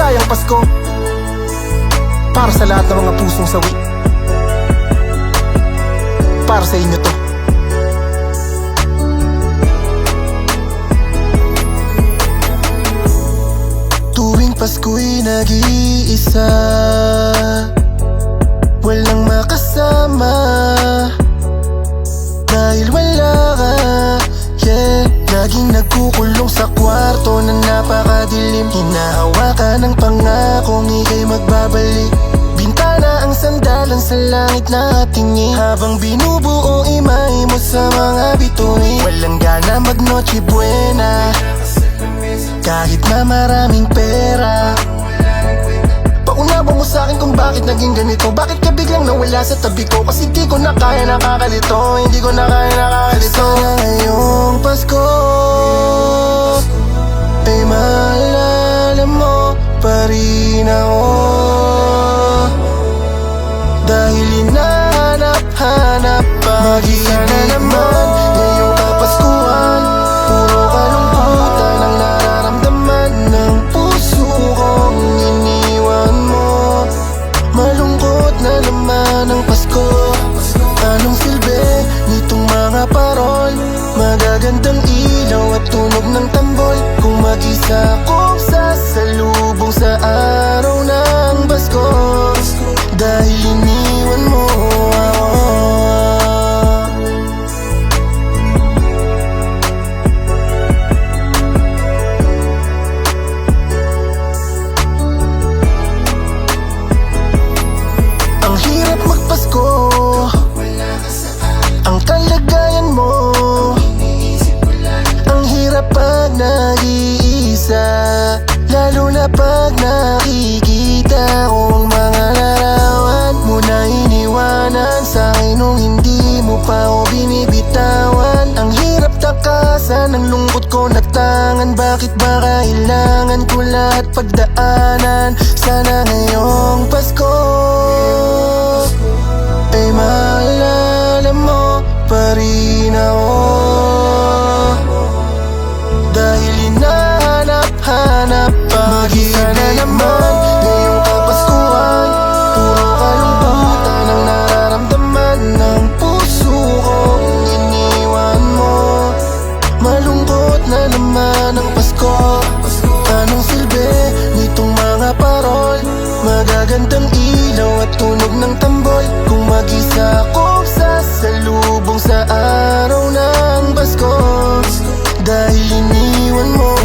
maligayang Pasko para sa lahat ng mga pusong sawi. Para sa inyo to. Tuwing Pasko'y nag-iisa, walang makasama dahil wala ka, yeah. Laging nagkukulong sa kwarto na napakadilim, hinahawakan ng pangakong ika'y magbabalik. Bintana ang sandalan sa langit na tingin, habang binubuo imay mo sa mga bituin. Walang gana mag-Noche Buena kahit na maraming pera. Paunawa mo sa'kin kung bakit naging ganito. Bakit ka biglang nawala sa tabi ko? Kasi di ko na kaya nakakalito, hindi ko na kaya nakakalito. Sana ngayong Pasko ay maalala mo pa rin ako, dahil hinahanap-hanap pa mag-isa na naman. Ngayong Kapaskuhan, puro kalungkutan ang nararamdaman ng puso kong iniwan mo. Malungkot na naman ang Pasko. Anong silbi nitong mga parol? Magagandang ilaw at tunog ng tambol, kung mag-isa kong sasalubong sa araw ng Pasko, dahil iniwan mo ako. Ang hirap magpasko, ang kalagayan mo. Ang hirap pag nag-iisa, lalo na pag nakikita kong mga larawan mo na iniwanan sa'kin nung hindi mo pa ako binibitawan. Ang hirap takasan ng lungkot ko na tangan. Bakit ba kailangan ko lahat pagdaanan? Sana ngayong Pasko ay maalala mo pa rin ako, dahil hinahanap-hanap pa mag-isa na naman. Ngayong Kapaskuhan, puro kalungkutan ang nararamdaman ng puso kong iniwan mo. Malungkot na naman ang Pasko. Anong silbi nitong mga parol? Magagandang ilaw at tunog ng tambol, kung mag-isa kong sasalubong sa araw ng Pasko, dahil iniwan mo